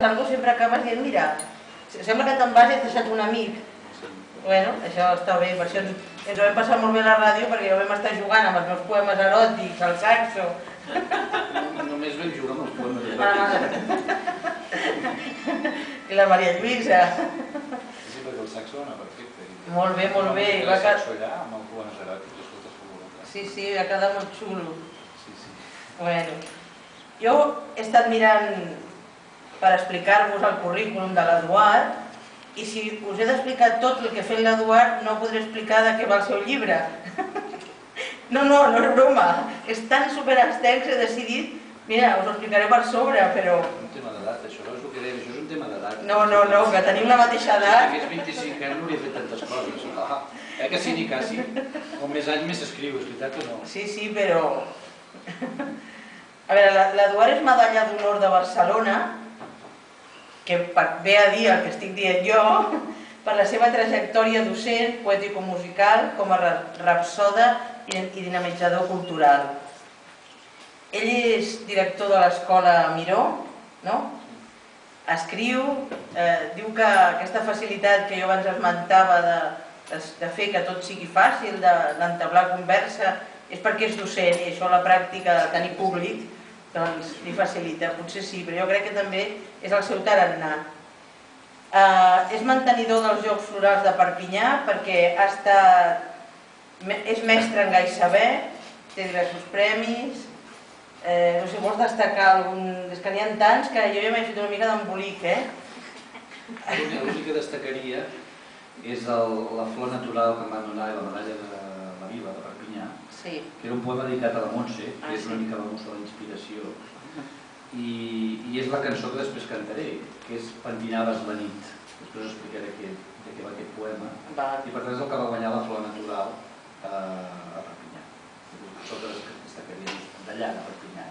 algú sempre acabes dient, mira, sembla que te'n vas i has deixat un amic. Bueno, això està bé, per això ens ho vam passar molt bé a la ràdio, perquè jo vam estar jugant amb els meus poemes eròtics, el saxo. Només vam jugar amb els poemes eròtics. I la Maria Lluïsa. Sí, perquè el saxo va anar perfecte. Molt bé, molt bé. El saxo allà amb els poemes eròtics, escolta, és sí, sí, va quedar molt xulo. Sí, sí. Bueno, jo he estat mirant per explicar-vos el currículum de l'Eduard, i si us he d'explicar tot el que ha fet l'Eduard, no podré explicar de què va el seu llibre. No és broma. És tan superextens que he decidit, mira, us ho explicaré per sobre, però... Un tema d'edat, això és el que dèiem, això és un tema d'edat. No, que tenim la mateixa edat. Si hagués 25 anys no hauria fet tantes coses. Que sí, ni quasi. Com més anys més escriu, és veritat o no? Sí, però... A veure, l'Eduard és medalla d'honor de Barcelona, que ve a dir el que estic dient jo, per la seva trajectòria docent, poètico-musical, com a rapsoda i dinamitzador cultural. Ell és director de l'escola Miró, no? Escriu, diu que aquesta facilitat que jo abans esmentava de fer que tot sigui fàcil, d'entablar conversa, és perquè és docent i això a la pràctica de tenir públic doncs li facilita, potser sí, però jo crec que també és el seu tarannà. És mantenidor dels Jocs Florals de Perpinyà perquè és mestre en gai saber, té diversos premis, no sé si vols destacar algun... És que n'hi ha tants que jo ja m'he fet una mica d'embolic, L'únic que destacaria és la flor natural que em van donar i la medalla de la Vila de Perpinyà, que era un poema dedicat a la Montse, que és una mica la musa de la inspiració, i és la cançó que després cantaré, que és Pentinaves la nit. Després us explicaré de què va aquest poema, i per tant és el que va guanyar la flor natural a Perpinyà. Això que destacaria d'allà, de Perpinyà.